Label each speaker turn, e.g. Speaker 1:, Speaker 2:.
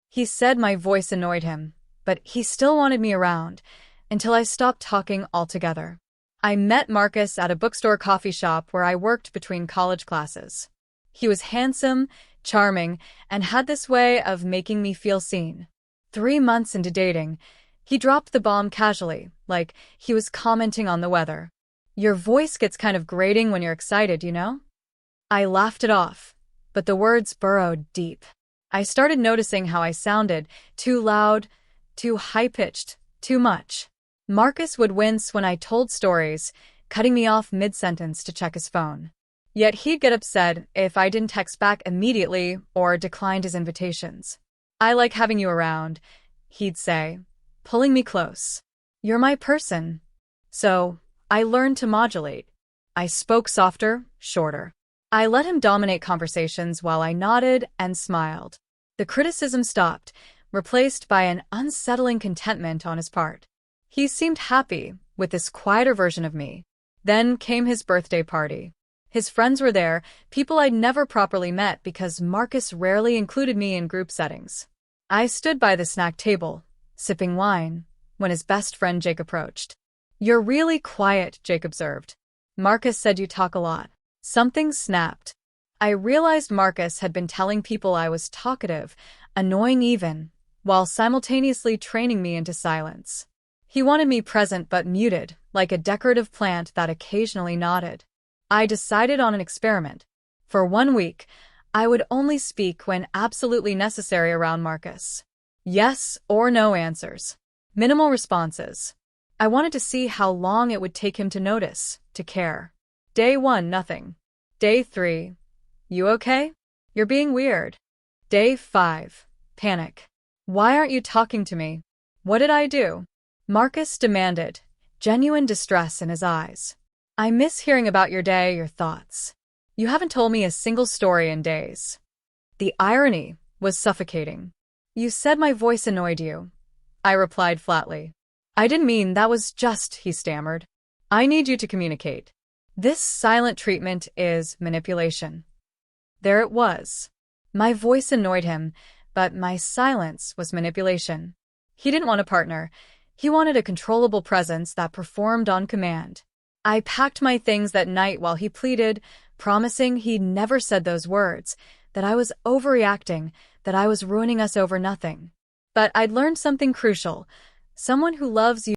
Speaker 1: He said my voice annoyed him, but he still wanted me around, until I stopped talking altogether. I met Marcus at a bookstore coffee shop where I worked between college classes. He was handsome, charming, and had this way of making me feel seen. 3 months into dating, he dropped the bomb casually, like he was commenting on the weather. "Your voice gets kind of grating when you're excited, you know?" I laughed it off, but the words burrowed deep. I started noticing how I sounded, too loud, too high-pitched, too much. Marcus would wince when I told stories, cutting me off mid-sentence to check his phone. Yet he'd get upset if I didn't text back immediately or declined his invitations. "I like having you around," he'd say, pulling me close. "You're my person." So I learned to modulate. I spoke softer, shorter. I let him dominate conversations while I nodded and smiled. The criticism stopped, replaced by an unsettling contentment on his part. He seemed happy with this quieter version of me. Then came his birthday party. His friends were there, people I'd never properly met because Marcus rarely included me in group settings. I stood by the snack table, sipping wine, when his best friend Jake approached. "You're really quiet," Jake observed. "Marcus said you talk a lot." Something snapped. I realized Marcus had been telling people I was talkative, annoying even, while simultaneously training me into silence. He wanted me present but muted, like a decorative plant that occasionally nodded. I decided on an experiment. For 1 week, I would only speak when absolutely necessary around Marcus. Yes or no answers. Minimal responses. I wanted to see how long it would take him to notice, to care. Day 1, nothing. Day 3, "You okay? You're being weird." Day 5, panic. "Why aren't you talking to me? What did I do?" Marcus demanded, genuine distress in his eyes. "I miss hearing about your day, your thoughts. You haven't told me a single story in days." The irony was suffocating. "You said my voice annoyed you," I replied flatly. "I didn't mean that was just," he stammered. "I need you to communicate. This silent treatment is manipulation." There it was. My voice annoyed him, but my silence was manipulation. He didn't want a partner. He wanted a controllable presence that performed on command. I packed my things that night while he pleaded, promising he'd never said those words, that I was overreacting, that I was ruining us over nothing. But I'd learned something crucial. Someone who loves you